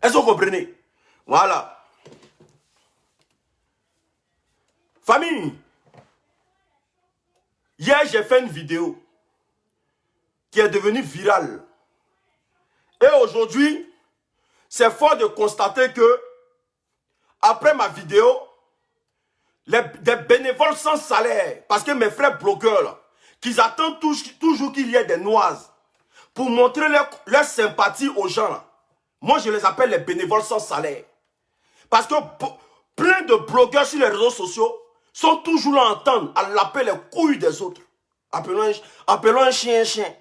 Est-ce que vous comprenez? Voilà. Famille, hier j'ai fait une vidéo qui est devenue virale. Et aujourd'hui, c'est fort de constater que, après ma vidéo, des bénévoles sans salaire, parce que mes frères blogueurs, là, qu'ils attendent toujours qu'il y ait des noises pour montrer leur sympathie aux gens. Là. Moi, je les appelle les bénévoles sans salaire. Parce que plein de blogueurs sur les réseaux sociaux sont toujours là à entendre, à laper les couilles des autres. Appelons un chien un chien.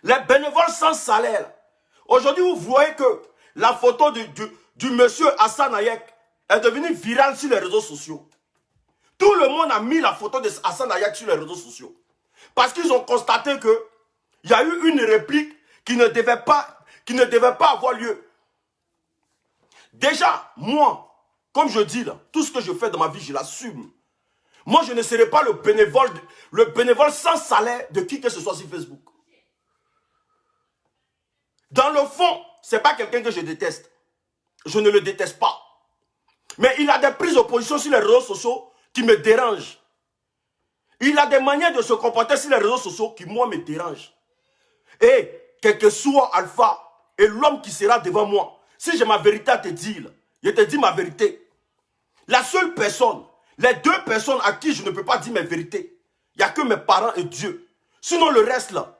Les bénévoles sans salaire. Aujourd'hui, vous voyez que la photo du monsieur Hassan Hayek est devenue virale sur les réseaux sociaux. Tout le monde a mis la photo de Hassan Hayek sur les réseaux sociaux. Parce qu'ils ont constaté qu'il y a eu une réplique qui ne devait pas avoir lieu. Déjà, moi, comme je dis là, tout ce que je fais dans ma vie, je l'assume. Moi, je ne serai pas le bénévole sans salaire de qui que ce soit sur Facebook. Dans le fond, ce n'est pas quelqu'un que je déteste. Je ne le déteste pas. Mais il a des prises de position sur les réseaux sociaux qui me dérangent. Il a des manières de se comporter sur les réseaux sociaux qui, moi, me dérangent. Et, quel que soit Alpha et l'homme qui sera devant moi, si j'ai ma vérité à te dire, je te dis ma vérité. La seule personne, les deux personnes à qui je ne peux pas dire mes vérités, il n'y a que mes parents et Dieu. Sinon, le reste, là,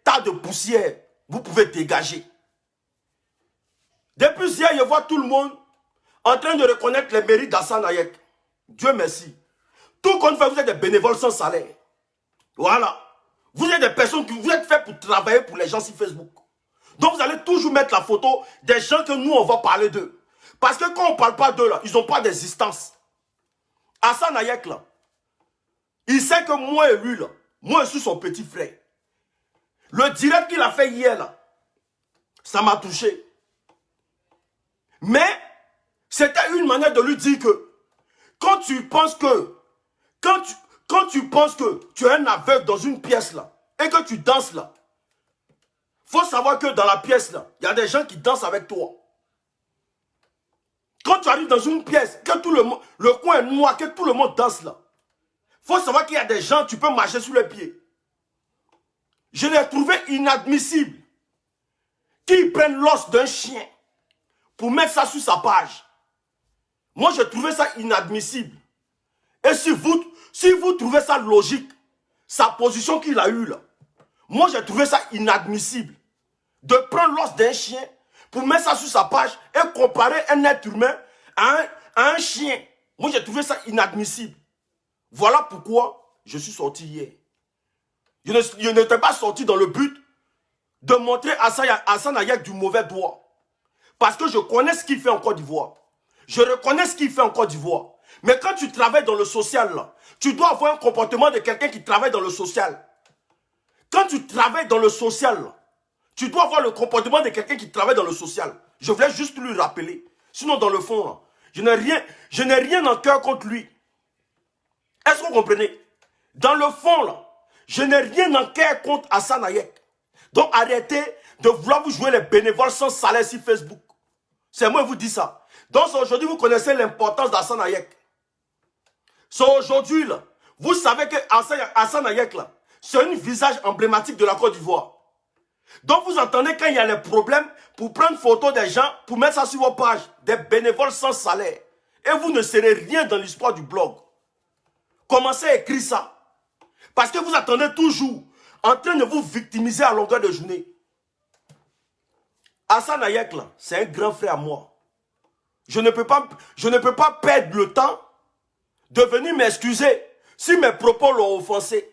tas de poussière, vous pouvez dégager. Depuis hier, je vois tout le monde en train de reconnaître les mérites d'Hassan Hayek. Dieu merci. Tout compte fait, vous êtes des bénévoles sans salaire. Voilà. Vous êtes des personnes qui vous êtes fait pour travailler pour les gens sur Facebook. Donc vous allez toujours mettre la photo des gens que nous, on va parler d'eux. Parce que quand on ne parle pas d'eux, là, ils n'ont pas d'existence. Hassan Hayek, là, il sait que moi et lui, là, moi je suis son petit frère. Le direct qu'il a fait hier, là, ça m'a touché. Mais, c'était une manière de lui dire que, quand tu penses que tu es un aveugle dans une pièce, là, et que tu danses, là, faut savoir que dans la pièce, là, il y a des gens qui dansent avec toi. Quand tu arrives dans une pièce, que tout le coin est noir, que tout le monde danse là, faut savoir qu'il y a des gens, tu peux marcher sur les pieds. Je l'ai trouvé inadmissible qu'ils prennent l'os d'un chien pour mettre ça sur sa page. Moi, j'ai trouvé ça inadmissible. Et si vous trouvez ça logique, sa position qu'il a eue là, moi, j'ai trouvé ça inadmissible. De prendre l'os d'un chien pour mettre ça sur sa page et comparer un être humain à un chien. Moi, j'ai trouvé ça inadmissible. Voilà pourquoi je suis sorti hier. Je n'étais pas sorti dans le but de montrer à Hassan Hayek du mauvais doigt. Parce que je connais ce qu'il fait en Côte d'Ivoire. Je reconnais ce qu'il fait en Côte d'Ivoire. Mais quand tu travailles dans le social, là, tu dois avoir un comportement de quelqu'un qui travaille dans le social. Quand tu travailles dans le social, là, tu dois avoir le comportement de quelqu'un qui travaille dans le social. Je voulais juste lui rappeler. Sinon, dans le fond, là, je n'ai rien en cœur contre lui. Est-ce que vous comprenez? Dans le fond, là, je n'ai rien en cœur contre Hassan Hayek. Donc, arrêtez de vouloir vous jouer les bénévoles sans salaire sur Facebook. C'est moi qui vous dis ça. Donc, aujourd'hui, vous connaissez l'importance d'Hassan Hayek. C'est aujourd'hui, là, vous savez que Hassan Hayek, là, c'est un visage emblématique de la Côte d'Ivoire. Donc vous entendez quand il y a les problèmes pour prendre photo des gens, pour mettre ça sur vos pages, des bénévoles sans salaire. Et vous ne serez rien dans l'histoire du blog. Commencez à écrire ça. Parce que vous attendez toujours en train de vous victimiser à longueur de journée. Hassan Hayek, là, c'est un grand frère à moi. Je ne peux pas perdre le temps de venir m'excuser si mes propos l'ont offensé.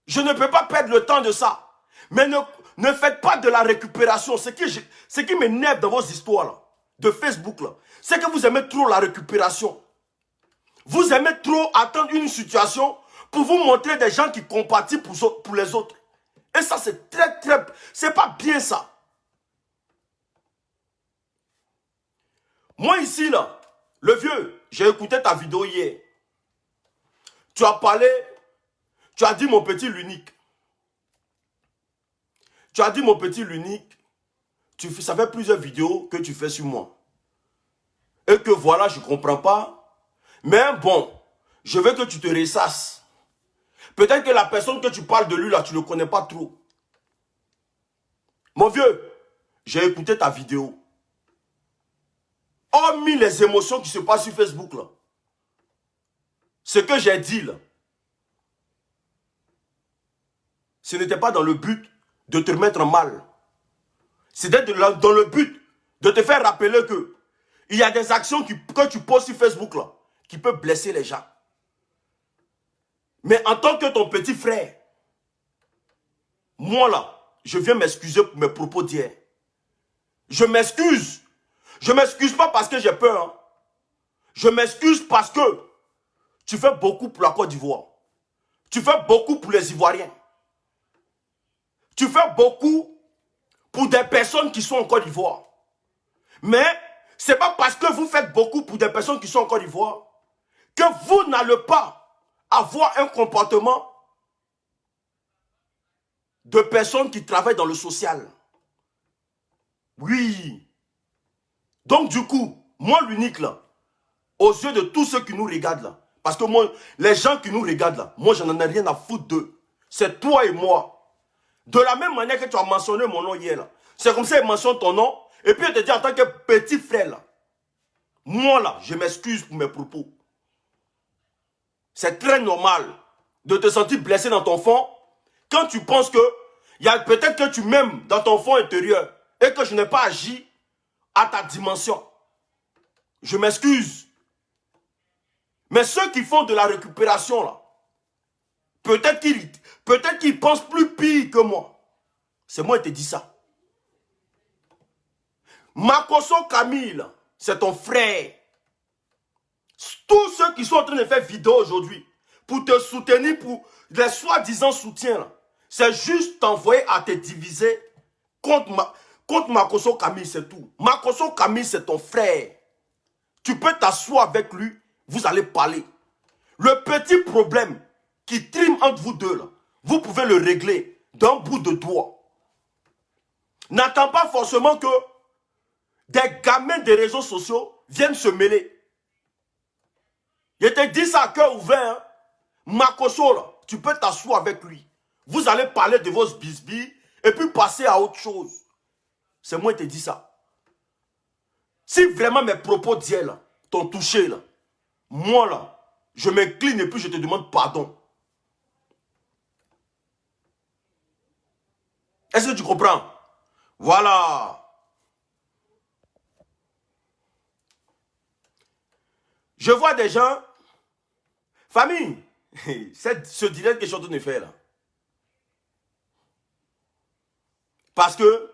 Je ne peux pas perdre le temps de ça. Mais ne faites pas de la récupération. Ce qui m'énerve dans vos histoires là, de Facebook, c'est que vous aimez trop la récupération. Vous aimez trop attendre une situation pour vous montrer des gens qui compatissent pour les autres. Et ça, c'est c'est pas bien ça. Moi ici, là, le vieux, j'ai écouté ta vidéo hier. Tu as parlé... Tu as dit mon petit l'unique. Tu as dit mon petit l'unique. ça fait plusieurs vidéos que tu fais sur moi. Et que voilà, je ne comprends pas. Mais bon, je veux que tu te ressasses. Peut-être que la personne que tu parles de lui, là, tu ne le connais pas trop. Mon vieux, j'ai écouté ta vidéo. Hormis les émotions qui se passent sur Facebook, là. Ce que j'ai dit, là, ce n'était pas dans le but de te mettre en mal. C'était dans le but de te faire rappeler que il y a des actions que tu poses sur Facebook, là, qui peuvent blesser les gens. Mais en tant que ton petit frère, moi, là, je viens m'excuser pour mes propos d'hier. Je m'excuse. Je ne m'excuse pas parce que j'ai peur. Hein. Je m'excuse parce que tu fais beaucoup pour la Côte d'Ivoire. Tu fais beaucoup pour les Ivoiriens. Tu fais beaucoup pour des personnes qui sont en Côte d'Ivoire. Mais ce n'est pas parce que vous faites beaucoup pour des personnes qui sont en Côte d'Ivoire que vous n'allez pas avoir un comportement de personnes qui travaillent dans le social. Oui. Donc du coup, moi l'unique là, aux yeux de tous ceux qui nous regardent là, parce que moi, les gens qui nous regardent là, moi je n'en ai rien à foutre d'eux. C'est toi et moi. De la même manière que tu as mentionné mon nom hier là. C'est comme ça qu'il mentionne ton nom. Et puis il te dit en tant que petit frère là. Moi là, je m'excuse pour mes propos. C'est très normal de te sentir blessé dans ton fond quand tu penses que il y a peut-être que tu m'aimes dans ton fond intérieur et que je n'ai pas agi à ta dimension. Je m'excuse. Mais ceux qui font de la récupération là, peut-être qu'ils pensent plus pire que moi. C'est moi qui te dis ça. Makoso Camille, c'est ton frère. Tous ceux qui sont en train de faire vidéo aujourd'hui pour te soutenir, pour les soi-disant soutiens, c'est juste t'envoyer à te diviser contre Makoso Camille, c'est tout. Makoso Camille, c'est ton frère. Tu peux t'asseoir avec lui, vous allez parler. Le petit problème qui trime entre vous deux, là, vous pouvez le régler d'un bout de doigt. N'attends pas forcément que des gamins des réseaux sociaux viennent se mêler. Je te dis ça à cœur ouvert. Hein. Makoso, là, tu peux t'asseoir avec lui. Vous allez parler de vos bisbilles et puis passer à autre chose. C'est moi qui te dis ça. Si vraiment mes propos d'hier t'ont touché, là, moi, là, je m'incline et puis je te demande pardon. Est-ce que tu comprends? Voilà. Je vois des gens, famille, ce direct que je suis en train de faire là. Parce que,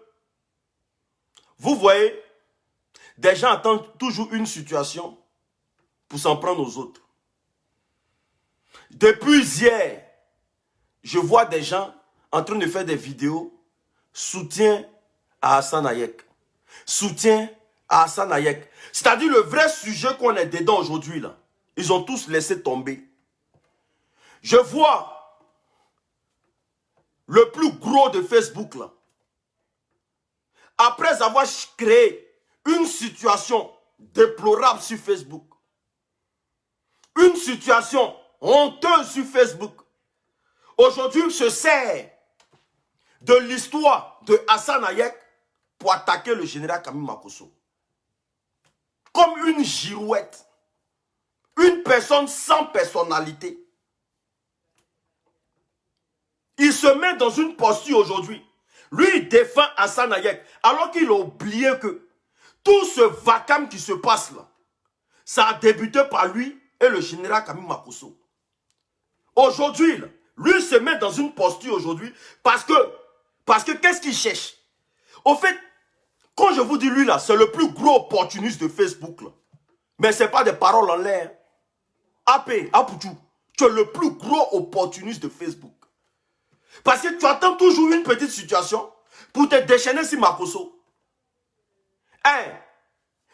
vous voyez, des gens attendent toujours une situation pour s'en prendre aux autres. Depuis hier, je vois des gens en train de faire des vidéos, soutien à Hassan Hayek. Soutien à Hassan Hayek. C'est-à-dire le vrai sujet qu'on est dedans aujourd'hui, là. Ils ont tous laissé tomber. Je vois le plus gros de Facebook, là. Après avoir créé une situation déplorable sur Facebook, une situation honteuse sur Facebook, aujourd'hui se sert de l'histoire de Hassan Hayek pour attaquer le général Camille Makoso. Comme une girouette. Une personne sans personnalité. Il se met dans une posture aujourd'hui. Lui, il défend Hassan Hayek. Alors qu'il a oublié que tout ce vacarme qui se passe là, ça a débuté par lui et le général Camille Makoso. Aujourd'hui, lui se met dans une posture aujourd'hui parce que qu'est-ce qu'il cherche? Au fait, quand je vous dis lui là, c'est le plus gros opportuniste de Facebook là. Mais ce n'est pas des paroles en l'air. AP, Apoutou, tu es le plus gros opportuniste de Facebook. Parce que tu attends toujours une petite situation pour te déchaîner sur Makoso. Hein?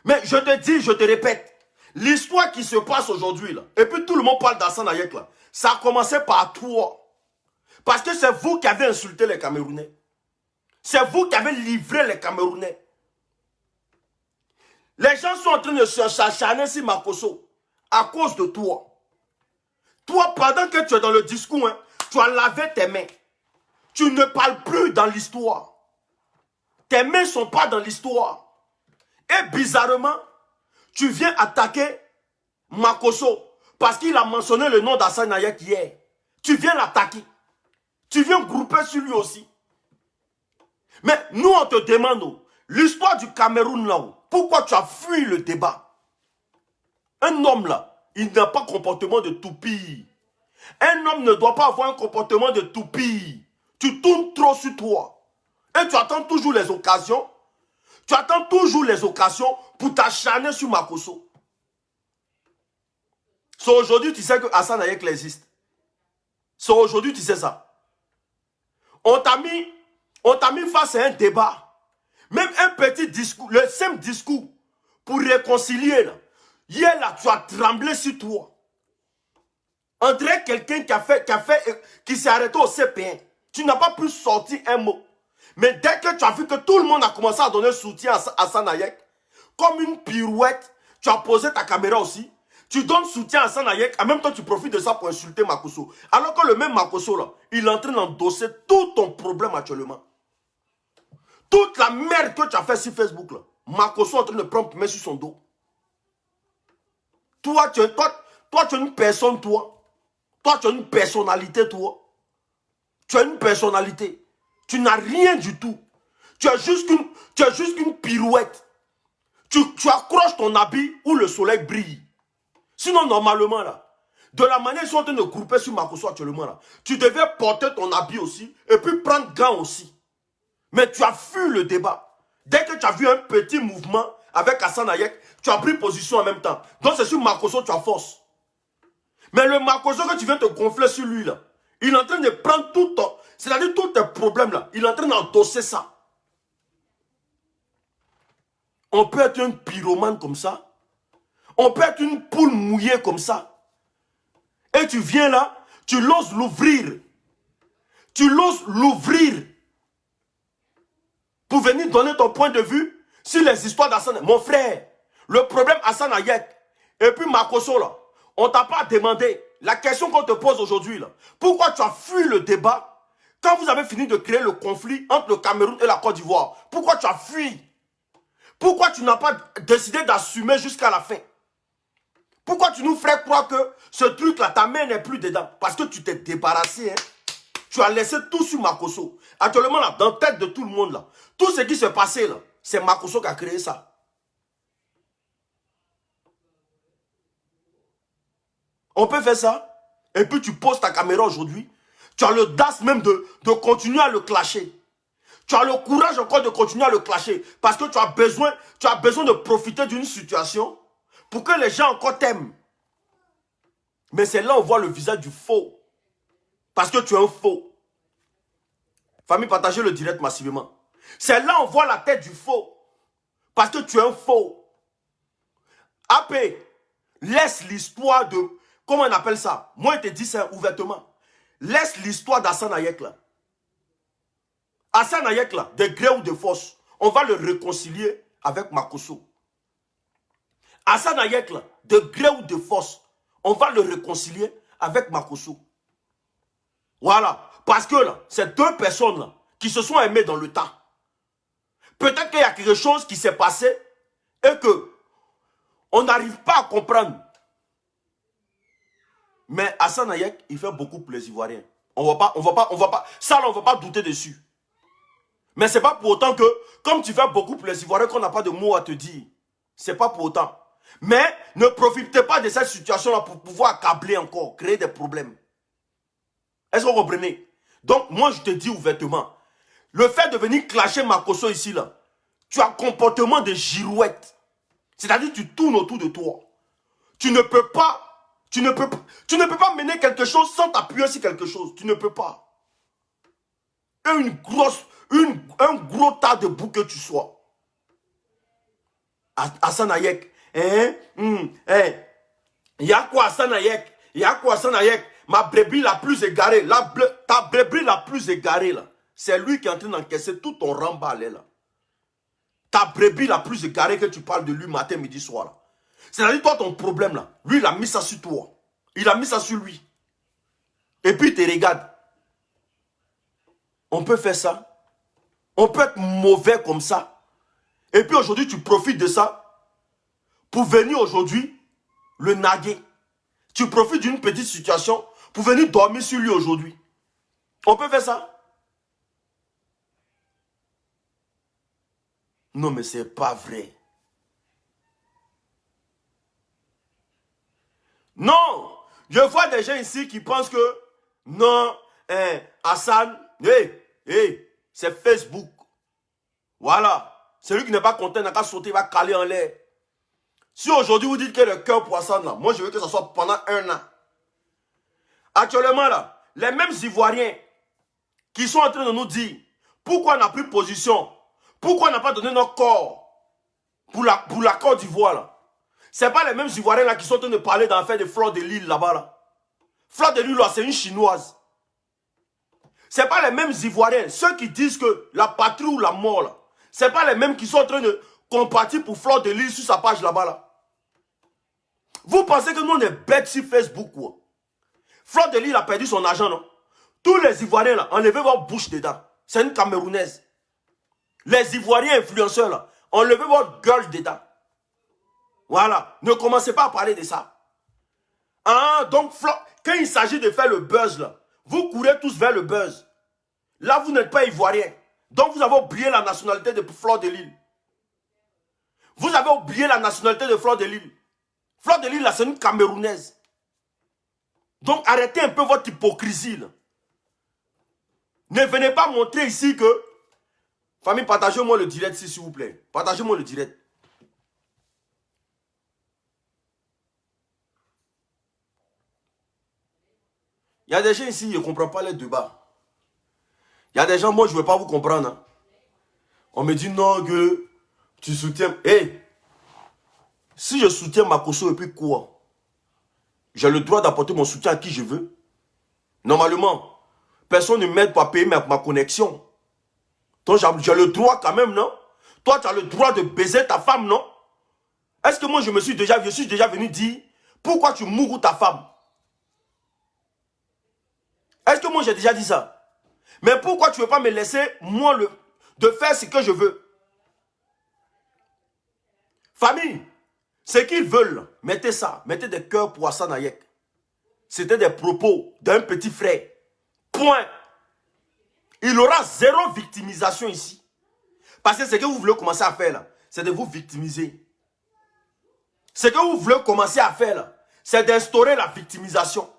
Mais je te dis, je te répète, l'histoire qui se passe aujourd'hui là, et puis tout le monde parle d'Hassan Hayek là, ça a commencé par toi. Parce que c'est vous qui avez insulté les Camerounais. C'est vous qui avez livré les Camerounais. Les gens sont en train de se s'acharner sur Makosso à cause de toi. Toi, pendant que tu es dans le discours, hein, tu as lavé tes mains. Tu ne parles plus dans l'histoire. Tes mains ne sont pas dans l'histoire. Et bizarrement, tu viens attaquer Makosso parce qu'il a mentionné le nom d'Assane Hayek hier. Tu viens l'attaquer. Tu viens grouper sur lui aussi. Mais nous, on te demande, l'histoire du Cameroun là, pourquoi tu as fui le débat? Un homme là, il n'a pas comportement de toupie. Un homme ne doit pas avoir un comportement de toupie. Tu tournes trop sur toi. Et tu attends toujours les occasions. Tu attends toujours les occasions pour t'acharner sur Makosso. C'est aujourd'hui tu sais que Assane Hayek existe. C'est aujourd'hui tu sais ça. On t'a mis face à un débat. Même un petit discours, le simple discours pour réconcilier. Là. Hier là, tu as tremblé sur toi. On dirait quelqu'un qui s'est arrêté au CP1. Tu n'as pas pu sortir un mot. Mais dès que tu as vu que tout le monde a commencé à donner soutien à Assane Hayek, comme une pirouette, tu as posé ta caméra aussi. Tu donnes soutien à Assane Hayek, en même temps tu profites de ça pour insulter Makosso. Alors que le même Makosso là, il est en train d'endosser tout ton problème actuellement. Toute la merde que tu as fait sur Facebook là, Makosso est en train de prendre main sur son dos. Toi, tu es une personne, toi. Toi, tu as une personnalité, toi. Tu as une personnalité. Tu n'as rien du tout. Tu as juste une pirouette. Tu accroches ton habit où le soleil brille. Sinon, normalement, là, de la manière ils sont en train de grouper sur Makosso actuellement, là, tu devais porter ton habit aussi et puis prendre gants aussi. Mais tu as fui le débat. Dès que tu as vu un petit mouvement avec Assane Hayek, tu as pris position en même temps. Donc c'est sur Makosso que tu as force. Mais le Makosso que tu viens te gonfler sur lui, là, il est en train de prendre tout ton... C'est-à-dire tous tes problèmes, là. Il est en train d'endosser ça. On peut être un pyromane comme ça. On peut être une poule mouillée comme ça. Et tu viens là, tu l'oses l'ouvrir. Tu l'oses l'ouvrir. Pour venir donner ton point de vue sur les histoires d'Assane. Mon frère, le problème Assane Hayek et puis Makosso là, on t'a pas demandé. La question qu'on te pose aujourd'hui là, pourquoi tu as fui le débat quand vous avez fini de créer le conflit entre le Cameroun et la Côte d'Ivoire? Pourquoi tu as fui? Pourquoi tu n'as pas décidé d'assumer jusqu'à la fin? Pourquoi tu nous ferais croire que ce truc là, ta main n'est plus dedans? Parce que tu t'es débarrassé, hein? Tu as laissé tout sur Makosso. Actuellement, là, dans la tête de tout le monde, là, tout ce qui s'est passé, là, c'est Makosso qui a créé ça. On peut faire ça. Et puis tu poses ta caméra aujourd'hui. Tu as l'audace même de continuer à le clasher. Tu as le courage encore de continuer à le clasher. Parce que tu as besoin de profiter d'une situation pour que les gens encore t'aiment. Mais c'est là où on voit le visage du faux. Parce que tu es un faux. Famille, partagez le direct massivement. C'est là où on voit la tête du faux. Parce que tu es un faux. AP, laisse l'histoire de... Comment on appelle ça? Moi, je te dis ça ouvertement. Laisse l'histoire d'Assane Hayek là. Assane Hayek là, de gré ou de force, on va le réconcilier avec Makosso. Assane Hayek là, de gré ou de force, on va le réconcilier avec Makosso. Voilà. Parce que là, c'est deux personnes là, qui se sont aimées dans le temps. Peut-être qu'il y a quelque chose qui s'est passé et que on n'arrive pas à comprendre. Mais Assane Hayek, il fait beaucoup pour les Ivoiriens. Ça là, on ne va pas douter dessus. Mais ce n'est pas pour autant que, comme tu fais beaucoup pour les Ivoiriens, qu'on n'a pas de mots à te dire. Ce n'est pas pour autant. Mais ne profitez pas de cette situation-là pour pouvoir accabler encore, créer des problèmes. Est-ce que vous comprenez? Donc, moi, je te dis ouvertement, le fait de venir clasher Makosso ici, là, tu as un comportement de girouette. C'est-à-dire que tu tournes autour de toi. Tu ne peux pas mener quelque chose sans t'appuyer sur quelque chose. Tu ne peux pas. Et un gros tas de boue que tu sois. Assane Hayek. Il y a quoi Assane Hayek? Il y a quoi Assane Hayek? Ma brebis la plus égarée. Ta brebis la plus égarée là. c'est lui qui est en train d'encaisser tout ton rembalai là. Ta brebis la plus égarée que tu parles de lui matin, midi, soir. C'est-à-dire, toi, ton problème là, lui, il a mis ça sur toi. Il a mis ça sur lui. Et puis, il te regarde. On peut faire ça. On peut être mauvais comme ça. Et puis, aujourd'hui, tu profites de ça pour venir aujourd'hui le naguer. Tu profites d'une petite situation pour venir dormir sur lui aujourd'hui. On peut faire ça? Non, mais c'est pas vrai. Non, je vois des gens ici qui pensent que non, Hassan, c'est Facebook. Voilà. Celui qui n'est pas content n'a qu'à sauter, il va caler en l'air. Si aujourd'hui vous dites que le cœur pour Hassan, là, moi je veux que ça soit pendant 1 an. Actuellement, là, les mêmes Ivoiriens qui sont en train de nous dire pourquoi on n'a plus position, pourquoi on n'a pas donné notre corps pour la Côte d'Ivoire, là. Ce n'est pas les mêmes Ivoiriens là qui sont en train de parler dans l'affaire de Fleur de Lille là-bas. Là. Fleur de Lille, c'est une Chinoise. Ce n'est pas les mêmes Ivoiriens, ceux qui disent que la patrie ou la mort, là. Ce n'est pas les mêmes qui sont en train de compatir pour Fleur de Lille sur sa page là-bas. Là. Vous pensez que nous on est bêtes sur Facebook quoi? Fleur de Lille a perdu son argent, non? Tous les Ivoiriens là, enlevez votre bouche dedans. C'est une Camerounaise. Les Ivoiriens influenceurs là, enlevez votre gueule dedans. Voilà, ne commencez pas à parler de ça. Ah, donc, quand il s'agit de faire le buzz, là, vous courez tous vers le buzz. Là, vous n'êtes pas ivoirien. Donc, vous avez oublié la nationalité de Fleur de Lille. Vous avez oublié la nationalité de Fleur de Lille. Fleur de Lille, là, c'est une Camerounaise. Donc, arrêtez un peu votre hypocrisie, là. Ne venez pas montrer ici que... Famille, partagez-moi le direct, s'il vous plaît. Partagez-moi le direct. Il y a des gens ici, ils ne comprennent pas les débats. Il y a des gens, moi, je ne veux pas vous comprendre. Hein. On me dit non, que tu soutiens. Hey, si je soutiens Makosso et puis quoi? J'ai le droit d'apporter mon soutien à qui je veux. Normalement, personne ne m'aide pour payer ma connexion. Donc, j'ai le droit quand même, non? Toi, tu as le droit de baiser ta femme, non? Est-ce que moi, je suis déjà venu dire pourquoi tu mourres ta femme? Est-ce que moi j'ai déjà dit ça? Mais pourquoi tu ne veux pas me laisser, moi, de faire ce que je veux? Famille, ce qu'ils veulent, mettez ça. Mettez des cœurs pour Hassan Hayek. C'était des propos d'un petit frère. Point. Il aura 0 victimisation ici. Parce que ce que vous voulez commencer à faire là, c'est de vous victimiser. Ce que vous voulez commencer à faire là, c'est d'instaurer la victimisation.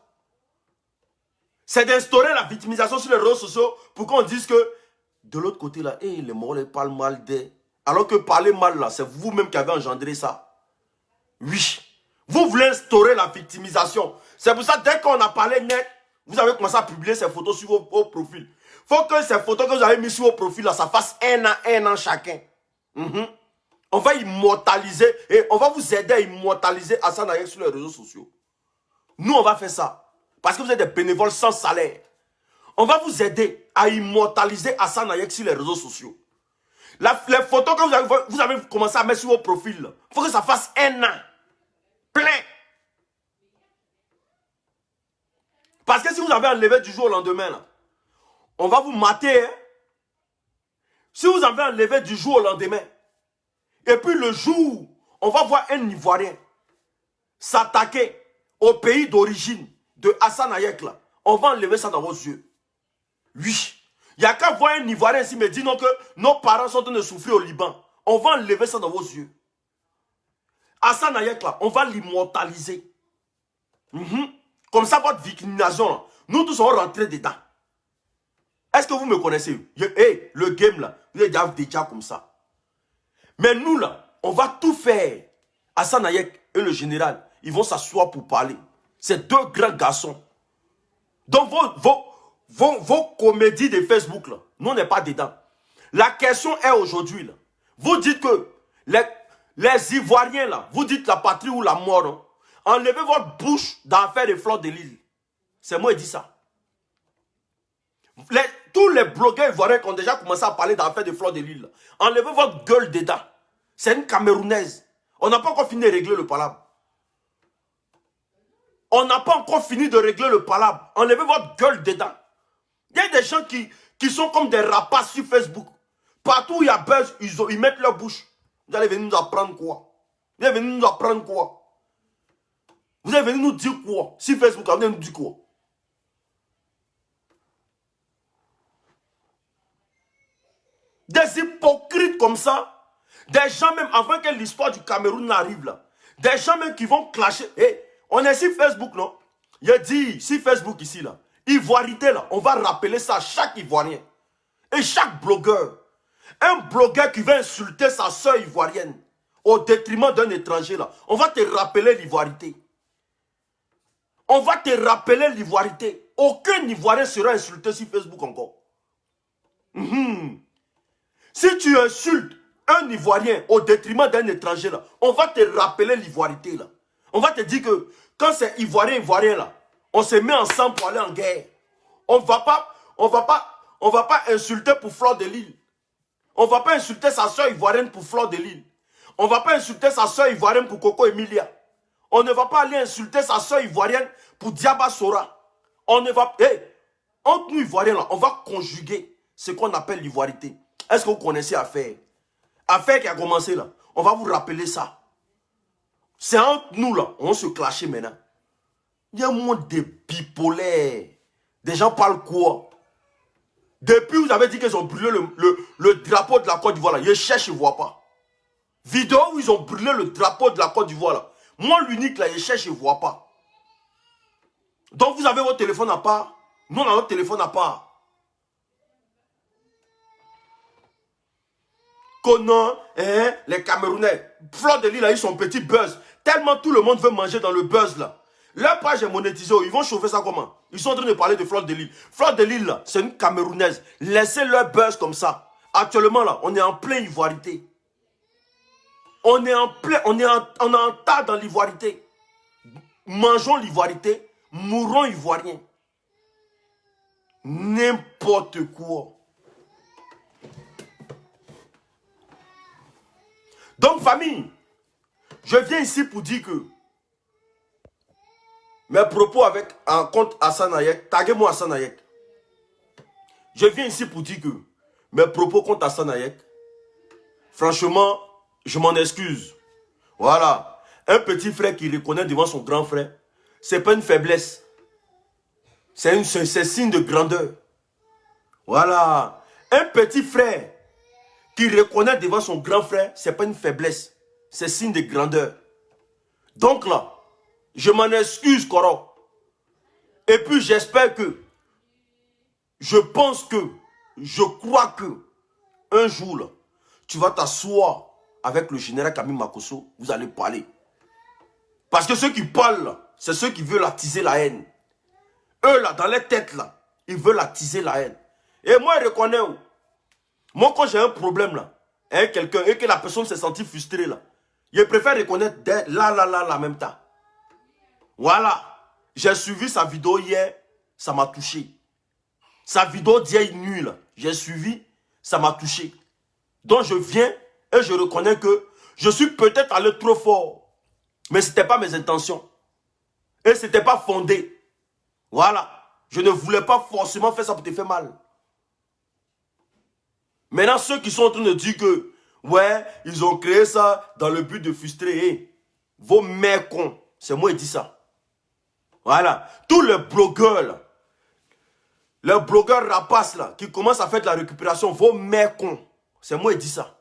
C'est d'instaurer la victimisation sur les réseaux sociaux pour qu'on dise que de l'autre côté là, hey, les morts parlent mal d'eux. Alors que parler mal là, c'est vous-même qui avez engendré ça. Oui. Vous voulez instaurer la victimisation. C'est pour ça dès qu'on a parlé net, vous avez commencé à publier ces photos sur vos profils. Il faut que ces photos que vous avez mises sur vos profils là, ça fasse 1 an chacun. On va immortaliser et on va vous aider à immortaliser Hassan Hayek sur les réseaux sociaux. Nous, on va faire ça. Parce que vous êtes des bénévoles sans salaire. On va vous aider à immortaliser Hassan Hayek sur les réseaux sociaux. Les photos que vous avez commencé à mettre sur vos profils, il faut que ça fasse 1 an. Plein. Parce que si vous avez enlevé du jour au lendemain, là, on va vous mater. Hein? Si vous avez enlevé du jour au lendemain, et puis le jour, on va voir un Ivoirien s'attaquer au pays d'origine de Hassan Hayek là, on va enlever ça dans vos yeux. Oui. Il n'y a qu'à voir un Ivoirien ici me dire non que nos parents sont en train de souffrir au Liban. On va enlever ça dans vos yeux. Hassan Hayek là, on va l'immortaliser. Comme ça, votre victimisation là, nous tous on va rentrer dedans. Est-ce que vous me connaissez? Hey, le game là, vous êtes déjà comme ça. Mais nous là, on va tout faire. Hassan Hayek et le général, ils vont s'asseoir pour parler. C'est 2 grands garçons. Donc vos comédies de Facebook, là, nous on n'est pas dedans. La question est aujourd'hui, là. Vous dites que les Ivoiriens, là, vous dites la patrie ou la mort. Non? Enlevez votre bouche dans l'affaire de Fleur de Lille. C'est moi qui dis ça. tous les blogueurs ivoiriens qui ont déjà commencé à parler d'affaires de Fleur de Lys, enlevez votre gueule dedans. C'est une Camerounaise. On n'a pas encore fini de régler le palabre. On n'a pas encore fini de régler le palabre. Enlevez votre gueule dedans. Il y a des gens qui sont comme des rapaces sur Facebook. Partout où il y a buzz, ils mettent leur bouche. Vous allez venir nous apprendre quoi? Vous allez venir nous apprendre quoi? Vous allez venir nous dire quoi? Sur Facebook, vous allez nous dire quoi? Des hypocrites comme ça, des gens même avant que l'histoire du Cameroun n'arrive là, des gens même qui vont clasher. Hey, on est sur Facebook, non? Il a dit, sur Facebook ici là, Ivoirité là, on va rappeler ça à chaque Ivoirien. Et chaque blogueur. Un blogueur qui va insulter sa soeur ivoirienne au détriment d'un étranger là, on va te rappeler l'ivoirité. On va te rappeler l'ivoirité. Aucun Ivoirien sera insulté sur Facebook encore. Si tu insultes un Ivoirien au détriment d'un étranger là, on va te rappeler l'ivoirité là. On va te dire que quand c'est Ivoirien là, on se met ensemble pour aller en guerre. On va pas insulter pour Fleur de Lys. On va pas insulter sa soeur ivoirienne pour Fleur de Lys. On va pas insulter sa soeur ivoirienne pour Coco Emilia. On ne va pas aller insulter sa soeur ivoirienne pour Diaba Sora. On ne va... Hey, entre nous Ivoiriens là, on va conjuguer ce qu'on appelle l'ivoirité. Est-ce que vous connaissez Affaire? Affaire qui a commencé là. On va vous rappeler ça. C'est entre nous là, on se clasher maintenant. Il y a un monde de bipolaires. Des gens parlent quoi? Depuis vous avez dit qu'ils ont brûlé le drapeau de la Côte d'Ivoire là. Ils cherchent, ils ne voient pas. Vidéo où ils ont brûlé le drapeau de la Côte d'Ivoire là. Moi l'unique là, ils cherchent, ils ne voient pas. Donc vous avez votre téléphone à part. Nous on a notre téléphone à part. Conan, les Camerounais, Fleur de Lys là, ils sont petits buzz. Tellement tout le monde veut manger dans le buzz là. Leur page est monétisée. Ils vont chauffer ça comment? Ils sont en train de parler de Fleur de Lys. Fleur de Lys là, c'est une Camerounaise. Laissez leur buzz comme ça. Actuellement là, on est en plein ivoirité. On est en tas dans l'ivoirité. Mangeons l'ivoirité, mourons ivoiriens. N'importe quoi. Donc famille, je viens ici pour dire que mes propos avec un compte Hassan Hayek, taguez-moi Hassan Hayek. Je viens ici pour dire que mes propos contre Hassan Hayek, franchement, je m'en excuse. Voilà. Un petit frère qui reconnaît devant son grand frère, c'est pas une faiblesse. C'est signe de grandeur. Voilà. Un petit frère qui reconnaît devant son grand frère, c'est pas une faiblesse. C'est signe de grandeur. Donc là, je m'en excuse, Koro. Et puis j'espère que, je pense que, je crois que, un jour là, tu vas t'asseoir avec le général Camille Makosso, vous allez parler. Parce que ceux qui parlent là, c'est ceux qui veulent attiser la haine. Eux là, dans les têtes là, ils veulent attiser la haine. Et moi, je reconnais où. Moi, quand j'ai un problème là, quelqu'un, et que la personne s'est sentie frustrée là, je préfère reconnaître là, en même temps. Voilà. J'ai suivi sa vidéo hier, ça m'a touché. Sa vidéo d'hier nuit là, j'ai suivi, ça m'a touché. Donc je viens et je reconnais que je suis peut-être allé trop fort. Mais ce n'était pas mes intentions. Et ce n'était pas fondé. Voilà. Je ne voulais pas forcément faire ça pour te faire mal. Maintenant, ceux qui sont en train de dire que, ouais, ils ont créé ça dans le but de frustrer, vos mères cons, c'est moi qui dis ça. Voilà. Tous les blogueurs, là, les blogueurs rapaces, là, qui commencent à faire de la récupération, vos mères cons, c'est moi qui dis ça.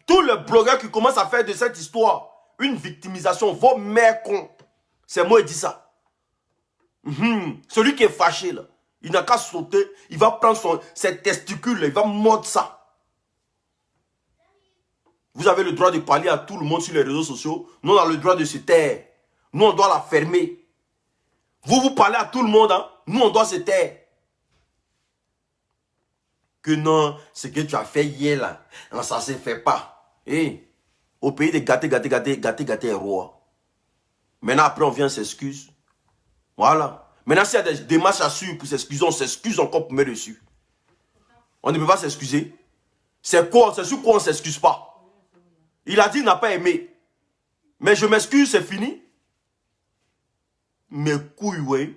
Tous les blogueurs qui commencent à faire de cette histoire une victimisation, vos mères cons, c'est moi qui dis ça. Celui qui est fâché, là, il n'a qu'à sauter, il va prendre ses testicules, il va mordre ça. Vous avez le droit de parler à tout le monde sur les réseaux sociaux. Nous, on a le droit de se taire. Nous, on doit la fermer. Vous parlez à tout le monde, hein? Nous, on doit se taire. Que non, ce que tu as fait hier, là, non, ça ne se fait pas. Hey, au pays de gâter roi. Maintenant, après, on vient s'excuse. Voilà. Maintenant, s'il y a des démarches à suivre pour s'excuser, on s'excuse encore pour mettre dessus. On ne peut pas s'excuser. C'est quoi? C'est sur quoi on ne s'excuse pas? Il a dit qu'il n'a pas aimé. Mais je m'excuse, c'est fini. Mes couilles, ouais.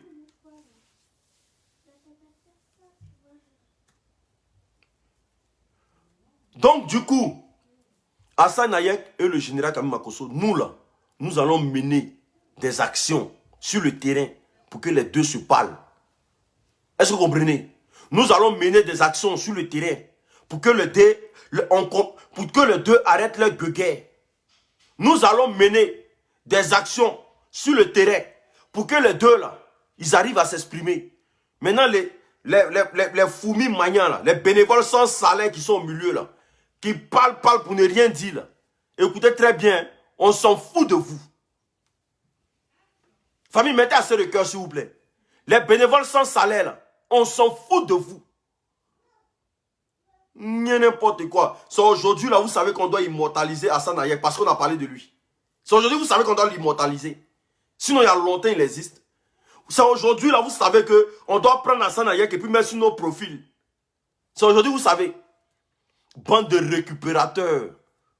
Donc, du coup, Hassan Nayek et le général Kamil Makosso, nous là, nous allons mener des actions sur le terrain pour que les deux se parlent. Est-ce que vous comprenez? Nous allons mener des actions sur le terrain pour que les deux arrêtent leur guerre. Nous allons mener des actions sur le terrain pour que les deux là, ils arrivent à s'exprimer. Maintenant, les fourmis magnans là, les bénévoles sans salaire qui sont au milieu là, qui parlent pour ne rien dire là. Écoutez très bien, on s'en fout de vous. Famille, mettez assez de cœur s'il vous plaît. Les bénévoles sans salaire là, on s'en fout de vous. N'importe quoi. C'est aujourd'hui là, vous savez qu'on doit immortaliser Hassan Nayek parce qu'on a parlé de lui. C'est aujourd'hui, vous savez qu'on doit l'immortaliser. Sinon, il y a longtemps, il existe. C'est aujourd'hui là, vous savez qu'on doit prendre Hassan Nayek et puis mettre sur nos profils. C'est aujourd'hui, vous savez. Bande de récupérateurs,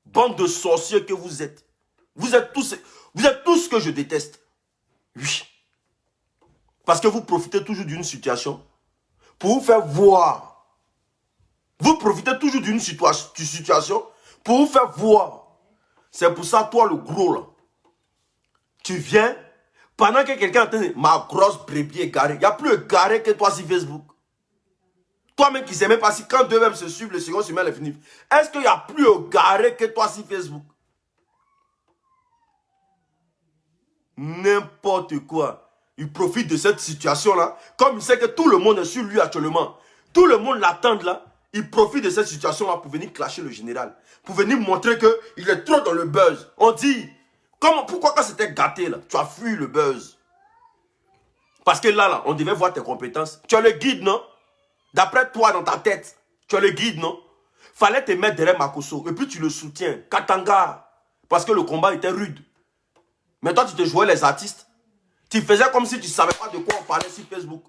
bande de sorciers que vous êtes. Vous êtes tous ce que je déteste. Oui. Parce que vous profitez toujours d'une situation pour vous faire voir. Vous profitez toujours d'une situation pour vous faire voir. C'est pour ça, toi, le gros, là, tu viens, pendant que quelqu'un entend ma grosse brebis est garée. Il n'y a plus de garé que toi sur Facebook. Toi-même qui ne sais même pas si quand deux mêmes se suivent, le second se met à l'infini. Est-ce qu'il n'y a plus de garé que toi sur Facebook? N'importe quoi. Il profite de cette situation-là. Comme il sait que tout le monde est sur lui actuellement. Tout le monde l'attend là. Il profite de cette situation-là pour venir clasher le général. Pour venir montrer qu'il est trop dans le buzz. On dit, pourquoi quand c'était gâté là, tu as fui le buzz? Parce que là, on devait voir tes compétences. Tu as le guide, non? D'après toi, dans ta tête, tu as le guide, non? Fallait te mettre derrière Makosso. Et puis tu le soutiens. Katanga. Parce que le combat était rude. Mais toi, tu te jouais les artistes. Tu faisais comme si tu ne savais pas de quoi on parlait sur Facebook.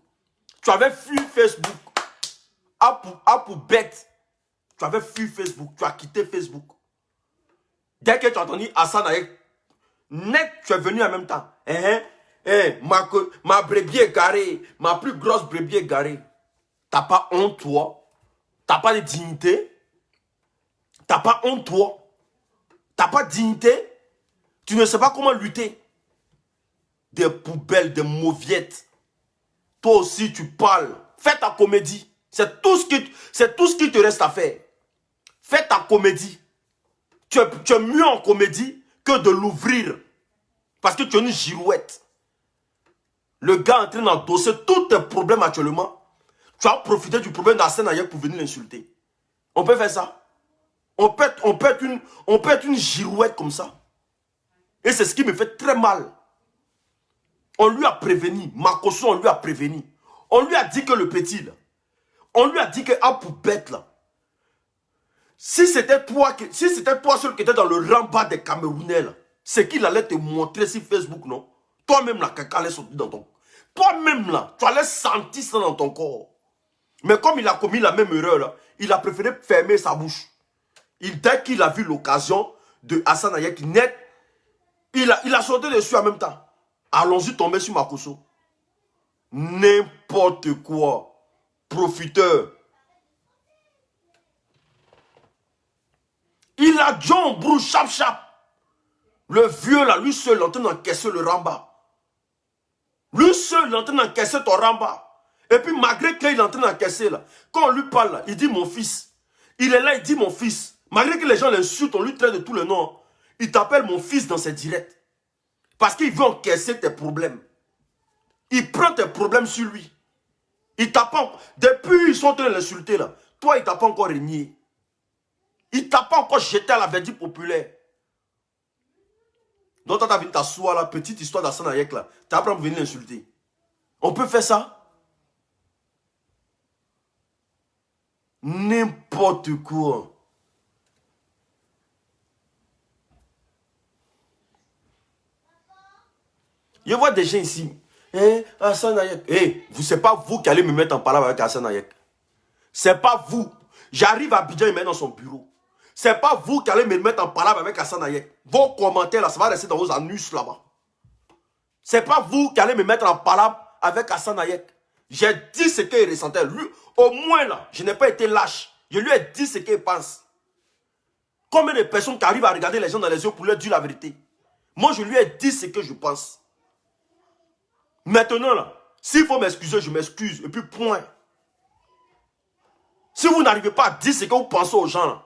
Tu avais fui Facebook. Pour bête. Tu avais fui Facebook. Tu as quitté Facebook. Dès que tu as entendu Hassan Nayek, net, tu es venu en même temps. Ma brebis est garée. Ma plus grosse brebis est garée. T'as pas honte, toi? T'as pas de dignité? T'as pas honte, toi? T'as pas de dignité? Tu ne sais pas comment lutter? Des poubelles, des mauviettes. Toi aussi, tu parles. Fais ta comédie. C'est tout ce qui te reste à faire. Fais ta comédie. Tu es mieux en comédie que de l'ouvrir. Parce que tu es une girouette. Le gars est en train d'endosser tous tes problèmes actuellement. Tu as profité du problème d'Hassan Nayek pour venir l'insulter. On peut faire ça. On peut être une girouette comme ça. Et c'est ce qui me fait très mal. On lui a prévenu. Makosso, on lui a prévenu. On lui a dit que le petit, là, on lui a dit que pour bête, là, si c'était toi seul qui était dans le rang-bas des Camerounais, c'est qu'il allait te montrer sur Facebook, non? Toi-même, là, quelqu'un allait sortir dans ton... Toi-même, là, tu allais sentir ça dans ton corps. Mais comme il a commis la même erreur, là, il a préféré fermer sa bouche. Dès qu'il a vu l'occasion de Hassan Nayek net, il a sauté dessus en même temps. Allons-y tomber sur Makosso. N'importe quoi. Profiteur. Il a John Brou chap chap. Le vieux là, lui seul, il est en train d'encaisser le ramba. Lui seul, il est en train d'encaisser ton ramba. Et puis malgré qu'il est en train d'encaisser là, quand on lui parle là, il dit mon fils. Il est là, il dit mon fils. Malgré que les gens l'insultent, on lui traite de tous les noms. Il t'appelle mon fils dans ses directs. Parce qu'il veut encaisser tes problèmes. Il prend tes problèmes sur lui. Il t'a pas... Depuis ils sont en train de l'insulter là, toi il t'a pas encore régné. Il t'a pas encore jeté à la verdict populaire. Donc tu as vu t'asseoir la petite histoire d'Hassan Nayek là. Tu as appris à venir l'insulter. On peut faire ça? N'importe quoi. Je vois des gens ici. Hassan Nayek. C'est pas vous qui allez me mettre en parole avec Hassan Nayek. C'est pas vous. J'arrive à Abidjan, il me met dans son bureau. C'est pas vous qui allez me mettre en palabre avec Hassan Hayek. Vos commentaires là, ça va rester dans vos anus là-bas. C'est pas vous qui allez me mettre en palabre avec Hassan Hayek. J'ai dit ce qu'il ressentait. Lui, au moins là, je n'ai pas été lâche. Je lui ai dit ce qu'il pense. Combien de personnes qui arrivent à regarder les gens dans les yeux pour leur dire la vérité? Moi, je lui ai dit ce que je pense. Maintenant là, s'il faut m'excuser, je m'excuse. Et puis point. Si vous n'arrivez pas à dire ce que vous pensez aux gens là,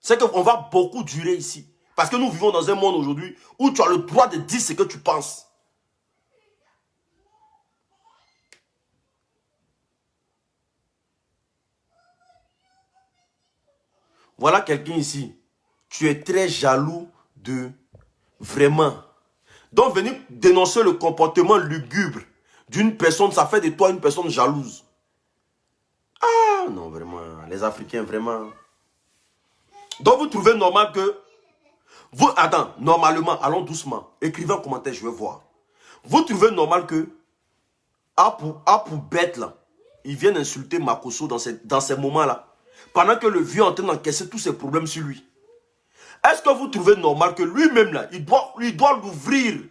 c'est qu'on va beaucoup durer ici. Parce que nous vivons dans un monde aujourd'hui où tu as le droit de dire ce que tu penses. Voilà quelqu'un ici. Tu es très jaloux de... Vraiment. Donc venir dénoncer le comportement lugubre d'une personne, ça fait de toi une personne jalouse. Ah non, vraiment. Les Africains, vraiment. Donc vous trouvez normal que... Vous, attends, normalement, allons doucement. Écrivez en commentaire, je vais voir. Vous trouvez normal que... pour bête là, ils viennent insulter Makosso dans ces moments-là. Pendant que le vieux est en train d'encaisser tous ses problèmes sur lui. Est-ce que vous trouvez normal que lui-même là, il doit l'ouvrir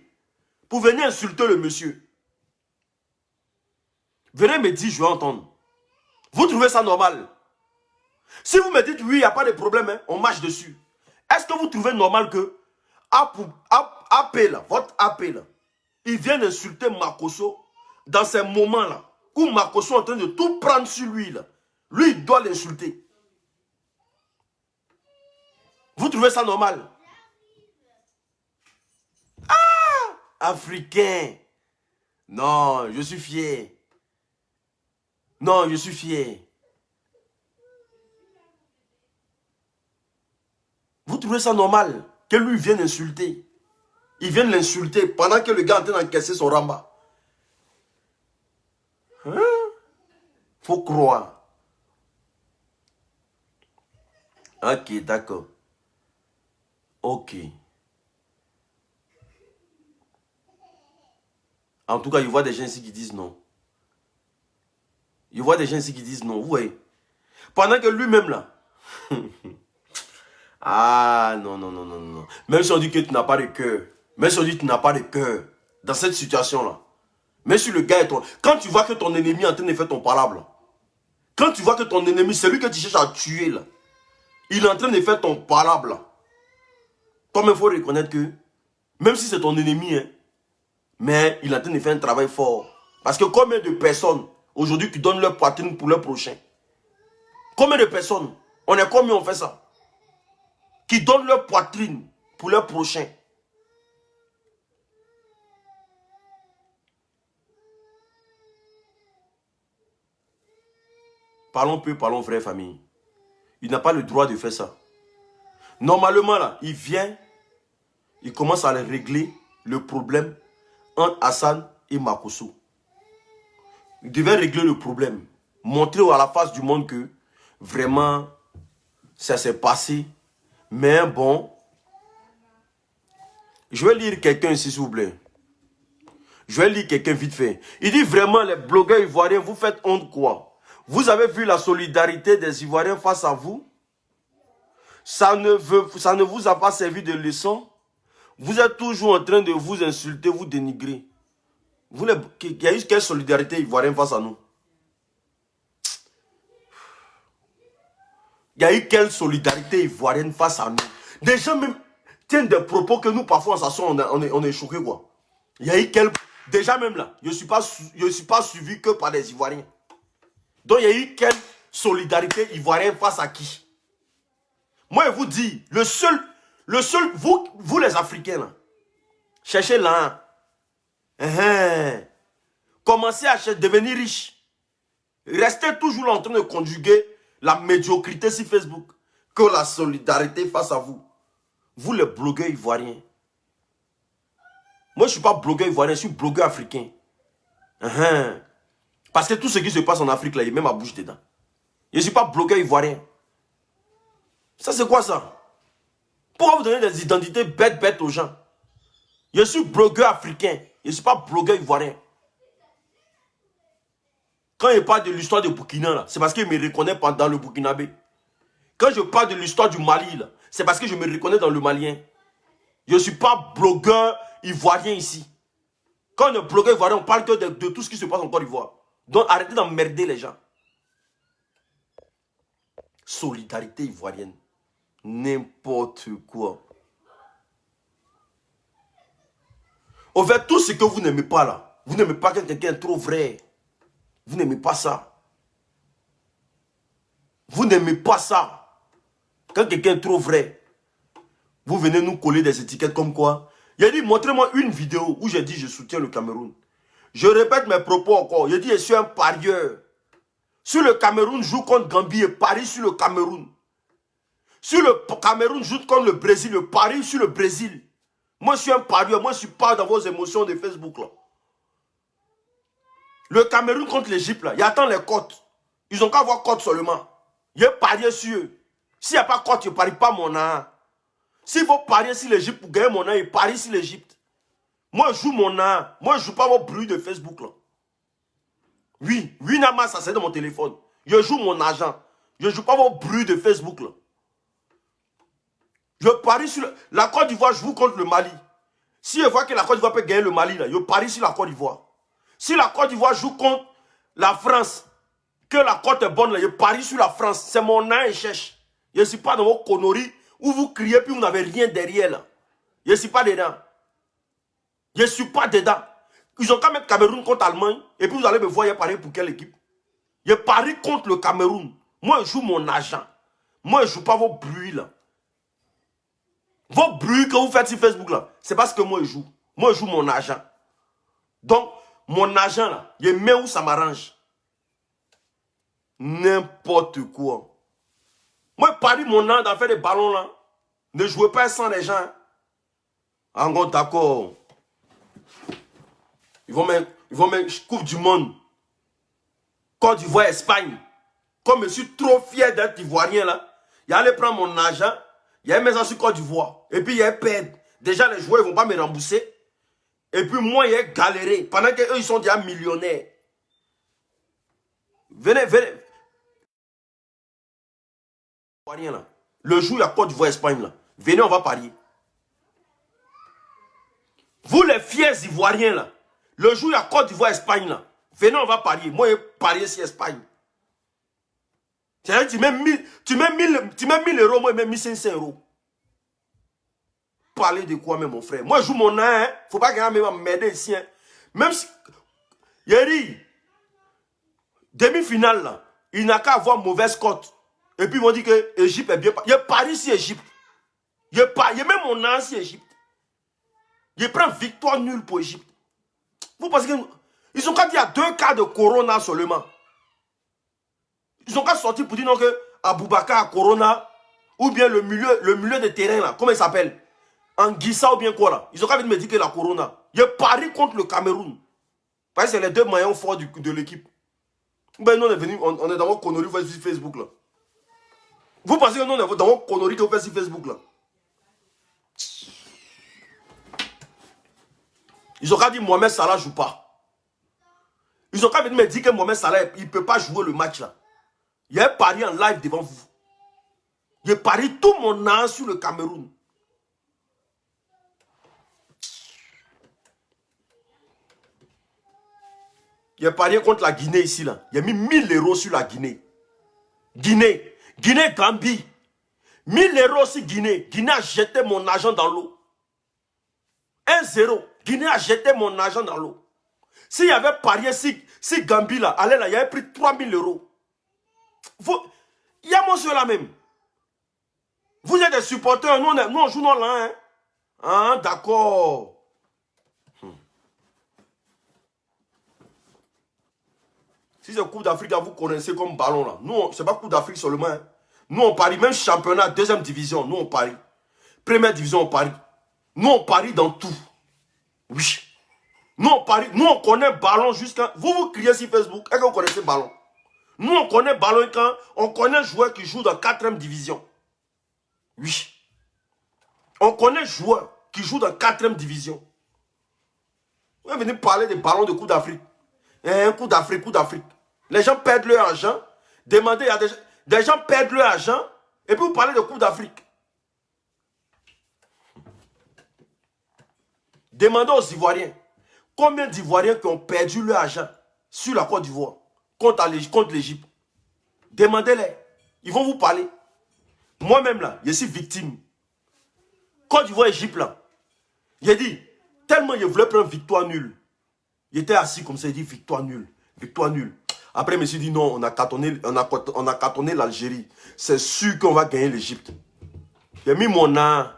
pour venir insulter le monsieur? Venez me dire, je vais entendre. Vous trouvez ça normal? Si vous me dites oui, il n'y a pas de problème, hein, on marche dessus. Est-ce que vous trouvez normal que AP là, votre AP là, il vient insulter Makosso dans ces moments-là où Makosso est en train de tout prendre sur lui là. Lui, il doit l'insulter. Vous trouvez ça normal? Africain. Non, je suis fier. Non, je suis fier. Vous trouvez ça normal que lui vienne insulter? Il vient l'insulter pendant que le gars est en train d'encaisser son ramba. Hein? Faut croire. Ok, d'accord. Ok. En tout cas, je vois des gens ici qui disent non. Je vois des gens ici qui disent non. Vous voyez. Pendant que lui-même là. Ah non, non, non, non, non. Même si on dit que tu n'as pas de cœur. Même si on dit que tu n'as pas de cœur. Dans cette situation-là. Même si le gars est ton... Quand tu vois que ton ennemi est en train de faire ton palabre. Quand tu vois que ton ennemi, celui que tu cherches à tuer là. Il est en train de faire ton palabre là. Toi-même, il faut reconnaître que. Même si c'est ton ennemi, hein, mais il est en train de faire un travail fort. Parce que combien de personnes aujourd'hui qui donnent leur poitrine pour leur prochain? Combien de personnes? On est combien on fait ça? Qui donnent leur poitrine pour leur prochain. Parlons peu, parlons vraie famille. Il n'a pas le droit de faire ça. Normalement là, il vient, il commence à régler le problème entre Hassan et Makosso. Il devait régler le problème. Montrer à la face du monde que vraiment ça s'est passé. Mais bon, je vais lire quelqu'un ici s'il vous plaît. Je vais lire quelqu'un vite fait. Il dit vraiment les blogueurs ivoiriens, vous faites honte quoi? Vous avez vu la solidarité des Ivoiriens face à vous? Ça ne vous a pas servi de leçon? Vous êtes toujours en train de vous insulter, vous dénigrer. Il y a eu quelle solidarité ivoirienne face à nous? Il y a eu quelle solidarité ivoirienne face à nous? Des gens même tiennent des propos que nous parfois on s'assoit, on est choqués quoi. Il y a eu quelle... Déjà même là, je ne suis pas suivi que par des Ivoiriens. Donc il y a eu quelle solidarité ivoirienne face à qui? Moi je vous dis, le seul, vous les Africains là, cherchez là. Commencez à devenir riche. Restez toujours en train de conjuguer la médiocrité sur Facebook que la solidarité face à vous. Vous les blogueurs ivoiriens. Moi je ne suis pas blogueur ivoirien, je suis blogueur africain. Parce que tout ce qui se passe en Afrique là, il y a même ma bouche dedans. Je ne suis pas blogueur ivoirien. Ça c'est quoi ça? Pourquoi vous donnez des identités bêtes aux gens? Je suis blogueur africain. Je ne suis pas blogueur ivoirien. Quand il parle de l'histoire de Burkina, c'est parce qu'il me reconnaît dans le Burkinabé. Quand je parle de l'histoire du Mali, c'est parce que je me reconnais dans le Malien. Je ne suis pas blogueur ivoirien ici. Quand on est blogueur ivoirien, on parle que de tout ce qui se passe en Côte d'Ivoire. Donc arrêtez d'emmerder les gens. Solidarité ivoirienne. N'importe quoi. Au fait, tout ce que vous n'aimez pas là, vous n'aimez pas que quelqu'un est trop vrai. Vous n'aimez pas ça. Vous n'aimez pas ça. Quand quelqu'un est trop vrai, vous venez nous coller des étiquettes comme quoi. Il a dit, montrez-moi une vidéo où j'ai dit je soutiens le Cameroun. Je répète mes propos encore. Il dit, je suis un parieur. Si le Cameroun joue contre Gambie, je parie sur le Cameroun. Si le Cameroun joue contre le Brésil, je parie sur le Brésil. Moi, je suis un parieur. Moi, je ne suis pas dans vos émotions de Facebook. Là. Le Cameroun contre l'Égypte, là, il attend les cotes. Ils n'ont qu'à avoir cotes seulement. Il a parié sur eux. S'il n'y a pas cote, je ne parie pas mon âme. S'il faut parier sur l'Égypte pour gagner mon âme, je parie sur l'Égypte. Moi, je joue mon âme. Moi, je ne joue pas vos bruits de Facebook. Là. Oui, Nama, ça c'est de mon téléphone. Je joue mon argent. Je ne joue pas vos bruits de Facebook. Là. Je parie sur la Côte d'Ivoire, je joue contre le Mali. Si je vois que la Côte d'Ivoire peut gagner le Mali, là, je parie sur la Côte d'Ivoire. Si la Côte d'Ivoire joue contre la France, que la Côte est bonne, là, je parie sur la France. C'est mon nom et cherche. Je ne suis pas dans vos conneries où vous criez puis vous n'avez rien derrière. Là. Je ne suis pas dedans. Je ne suis pas dedans. Ils ont qu'à mettre Cameroun contre Allemagne et puis vous allez me voir, je parie pour quelle équipe? Je parie contre le Cameroun. Moi, je joue mon argent. Moi, je ne joue pas vos bruits là. Vos bruits que vous faites sur Facebook là, c'est parce que moi, je joue. Moi, je joue mon argent. Donc, mon argent là, je mets où ça m'arrange. N'importe quoi. Moi, je parie mon âme d'en faire des ballons là. Ne jouez pas sans les gens. En gros, d'accord. Ils vont mettre Coupe du Monde. Côte d'Ivoire, Espagne. Comme je suis trop fier d'être ivoirien là, il allait prendre mon argent, il allait mettre ça sur Côte d'Ivoire. Et puis il allait perdre. Déjà les joueurs ne vont pas me rembourser. Et puis moi, il allait galérer. Pendant qu'eux, ils sont déjà millionnaires. Venez. Là. Le jour, il y a Côte d'Ivoire, Espagne là. Venez, on va parier. Vous les fiers ivoiriens là. Le jour, il y a Côte d'Ivoire, Espagne là. Venez, on va parier. Moi, je vais parier sur Espagne. C'est-à-dire, tu mets 1000 euros, moi, je mets 1500 euros. Parler de quoi, même, mon frère? Moi, je joue mon âme. Hein? Faut pas que quelqu'un m'aide ici. Hein? Même si. Yeri, demi-finale, là, il n'a qu'à avoir mauvaise cote. Et puis, ils m'ont dit que l'Égypte est bien. Il parie sur l'Égypte. Il met mon âme sur l'Égypte. Il prend victoire nulle pour l'Égypte. Vous pensez qu'ils ont qu'à dire qu'il y a 2 cas de corona seulement. Ils ont qu'à sortir pour dire non que Aboubakar a corona, ou bien le milieu de terrain là, comment il s'appelle? Anguissa ou bien quoi là? Ils ont qu'à venir me dire que la corona. Je parie contre le Cameroun. Parce que c'est les 2 maillons forts de l'équipe. Ben nous on est venu, on est dans vos conneries vous faites sur Facebook là. Vous pensez que nous on est dans vos conneries que vous faites sur Facebook là? Ils ont qu'à dire Mohamed Salah ne joue pas. Ils ont qu'à venir me dire que Mohamed Salah il ne peut pas jouer le match là. Il a parié en live devant vous. Il parie tout mon âme sur le Cameroun. Il a parié contre la Guinée ici là. Il a mis 1000 euros sur la Guinée. Guinée-Gambie. 1000 euros sur Guinée. Guinée a jeté mon argent dans l'eau. 1-0. Guinée a jeté mon argent dans l'eau. S'il y avait parié si Gambie là, allez là, il avait pris 3000 euros. Il y a mon sur là même. Vous êtes des supporters, nous on joue non là. Hein? Ah, d'accord. Si c'est Coupe d'Afrique, vous connaissez comme ballon là. Nous, ce n'est pas Coupe d'Afrique seulement. Hein. Nous, on parie, même championnat, 2e division, nous on parie. 1re division, on parie. Nous, on parie dans tout. Oui. Nous, on parie. Nous, on connaît ballon jusqu'à. Vous criez sur Facebook. Est-ce que vous connaissez ballon? Nous, on connaît ballon quand on connaît un joueur qui joue dans 4e division. Oui. On connaît un joueur qui joue dans 4e division. Vous venez parler des ballons de Coupe d'Afrique. Coupe d'Afrique. Les gens perdent leur argent. Demandez, il y a des gens perdent leur argent Et puis vous parlez de Coupe d'Afrique. Demandez aux Ivoiriens. Combien d'Ivoiriens qui ont perdu leur argent sur la Côte d'Ivoire contre l'Égypte? Demandez-les. Ils vont vous parler. Moi-même là, je suis victime. Côte d'Ivoire, Égypte là. J'ai dit, tellement je voulais prendre victoire nulle. J'étais assis comme ça, il dit victoire nulle. Victoire nulle. Après, je me suis dit non, on a cartonné l'Algérie. C'est sûr qu'on va gagner l'Égypte. J'ai mis mon âme.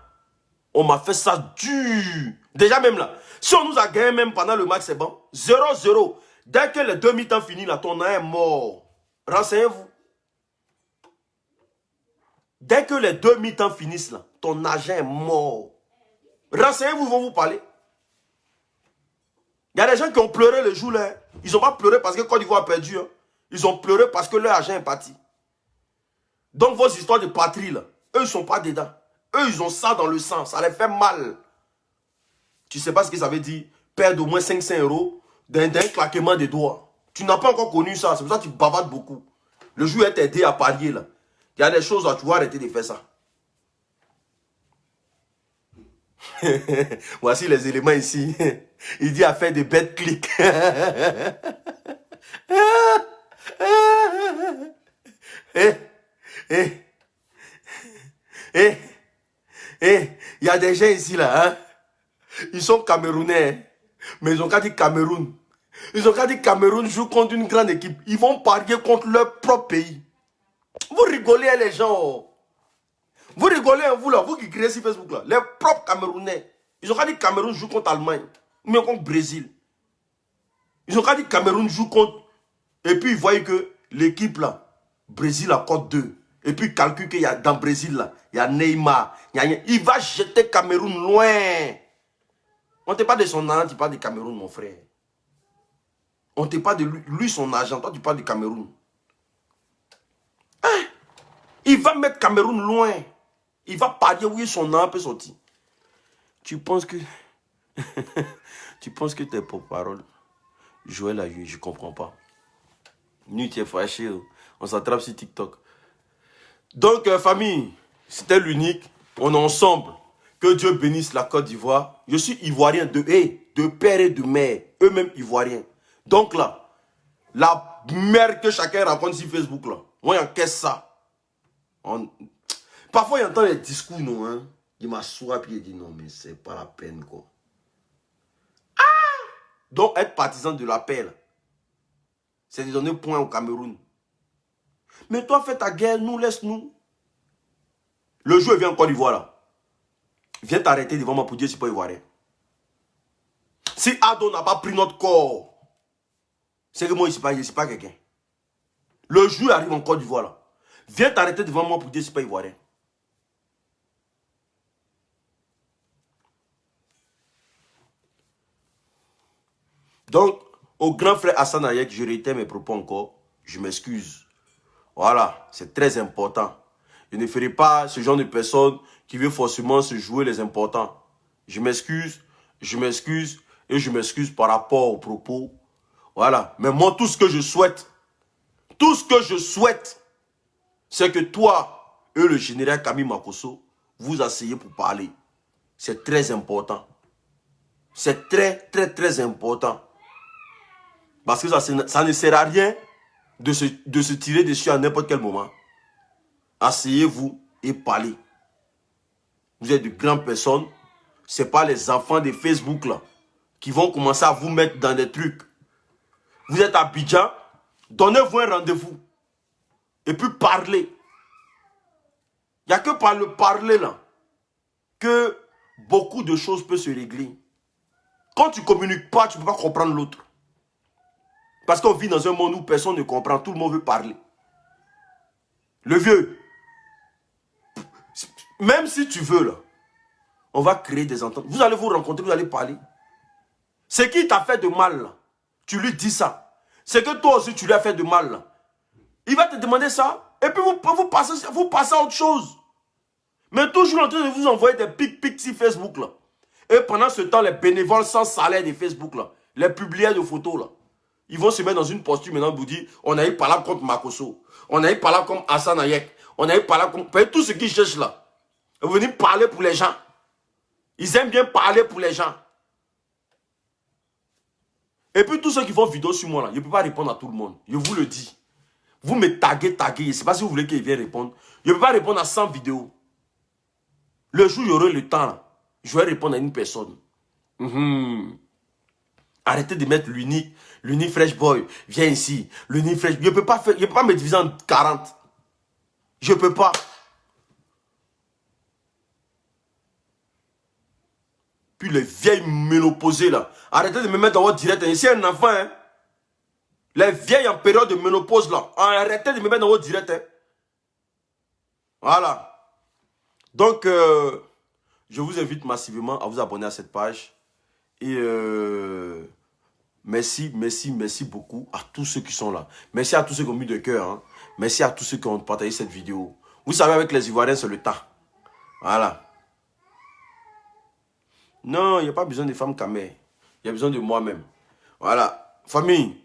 On m'a fait ça dur. Déjà même là, si on nous a gagné même pendant le match, c'est bon. 0-0. Dès que les demi-temps finissent là, ton âme est mort. Renseignez-vous. Dès que les demi-temps finissent là, ton agent est mort. Renseignez-vous, ils vont vous parler. Il y a des gens qui ont pleuré le jour là. Ils n'ont pas pleuré parce que Côte d'Ivoire a perdu. Hein. Ils ont pleuré parce que leur agent est parti. Donc vos histoires de patrie là, eux ils ne sont pas dedans. Eux ils ont ça dans le sang, ça les fait mal. Tu ne sais pas ce que ça veut dire, perdre au moins 500 € d'un claquement de doigts. Tu n'as pas encore connu ça, c'est pour ça que tu bavardes beaucoup. Le jour est aidé à parier là. Il y a des choses là, tu vas arrêter de faire ça. Voici les éléments ici. Il dit à faire des bêtes clics. Il y a des gens ici là, hein? Ils sont camerounais, mais ils ont qu'à dire Cameroun. Ils ont qu'à dire Cameroun joue contre une grande équipe. Ils vont parier contre leur propre pays. Vous rigolez les gens. Vous rigolez vous là, vous qui créez sur Facebook là. Les propres Camerounais. Ils ont qu'à dire Cameroun joue contre Allemagne. Ou bien contre Brésil. Ils ont qu'à dire Cameroun joue contre. Et puis ils voient que l'équipe là, Brésil a cote 2. Et puis calcule qu'il y a dans Brésil là, il y a Neymar. Il va jeter Cameroun loin. On ne te parle de son argent, tu parles de Cameroun, mon frère. On ne te parle de lui, son argent, toi tu parles de Cameroun. Hein? Il va mettre Cameroun loin. Il va parier où son argent peut sortir. Tu penses que... tu penses que tes porte-paroles, Joël a eu, je ne comprends pas. Nous, tu es fâché. On s'attrape sur TikTok. Donc, famille, c'était l'unique. On est ensemble. Que Dieu bénisse la Côte d'Ivoire. Je suis ivoirien de père et de mère. Eux-mêmes ivoiriens. Donc là, la merde que chacun raconte sur Facebook là. Moi, il encaisse ça. Parfois, il entend les discours, non, hein. Il m'assoit et il dit non, mais c'est pas la peine, quoi. Ah! Donc, être partisan de la paix, c'est de donner point au Cameroun. Mais toi, fais ta guerre, nous, laisse-nous. Le jeu vient en Côte d'Ivoire, là. Viens t'arrêter devant moi pour dire si c'est pas ivoirien. Si Ado n'a pas pris notre corps, c'est que moi, je ne suis pas quelqu'un. Le jour arrive en Côte d'Ivoire, là. Viens t'arrêter devant moi pour dire si c'est pas ivoirien. Donc, au grand frère Hassan Ayek, je réitère mes propos encore. Je m'excuse. Voilà, c'est très important. Je ne ferai pas ce genre de personne qui veut forcément se jouer les importants. Je m'excuse et je m'excuse par rapport aux propos. Voilà. Mais moi, tout ce que je souhaite, c'est que toi et le général Camille Makosso, vous asseyez pour parler. C'est très important. C'est très important. Parce que ça ne sert à rien de se tirer dessus à n'importe quel moment. Asseyez-vous et parlez. Vous êtes de grandes personnes. Ce n'est pas les enfants de Facebook là qui vont commencer à vous mettre dans des trucs. Vous êtes à Abidjan, donnez-vous un rendez-vous. Et puis parlez. Il n'y a que par le parler là que beaucoup de choses peuvent se régler. Quand tu ne communiques pas, tu ne peux pas comprendre l'autre. Parce qu'on vit dans un monde où personne ne comprend, tout le monde veut parler. Le vieux, même si tu veux là, on va créer des ententes. Vous allez vous rencontrer, vous allez parler. Ce qui t'a fait de mal là, tu lui dis ça. C'est que toi aussi tu lui as fait de mal là. Il va te demander ça. Et puis vous passez à autre chose. Mais toujours en train de vous envoyer des pics sur Facebook là. Et pendant ce temps, les bénévoles sans salaire de Facebook là, les publiés de photos là, ils vont se mettre dans une posture maintenant pour dire, on a eu par là contre Makosso. On a eu par là comme Hassan Ayek. On avait parlé comme... Tout ce qu'ils cherchent là. Venir parler pour les gens. Ils aiment bien parler pour les gens. Et puis tous ceux qui font vidéo sur moi là, je ne peux pas répondre à tout le monde. Je vous le dis. Vous me taguez. Je ne sais pas si vous voulez qu'ils viennent répondre. Je ne peux pas répondre à 100 vidéos. Le jour où j'aurai le temps là, je vais répondre à une personne. Arrêtez de mettre l'unique fresh boy. Viens ici. L'unique fresh. Je ne peux pas faire, je peux pas me diviser en 40. Je ne peux pas. Puis les vieilles ménopausées là. Arrêtez de me mettre dans votre direct. Ici un enfant. Hein. Les vieilles en période de ménopause là. Arrêtez de me mettre dans votre direct. Hein. Voilà. Donc, je vous invite massivement à vous abonner à cette page. Et merci beaucoup à tous ceux qui sont là. Merci à tous ceux qui ont mis de cœur. Hein. Merci à tous ceux qui ont partagé cette vidéo. Vous savez, avec les Ivoiriens, c'est le temps. Voilà. Non, il n'y a pas besoin de femmes camées. Il y a besoin de moi-même. Voilà. Famille.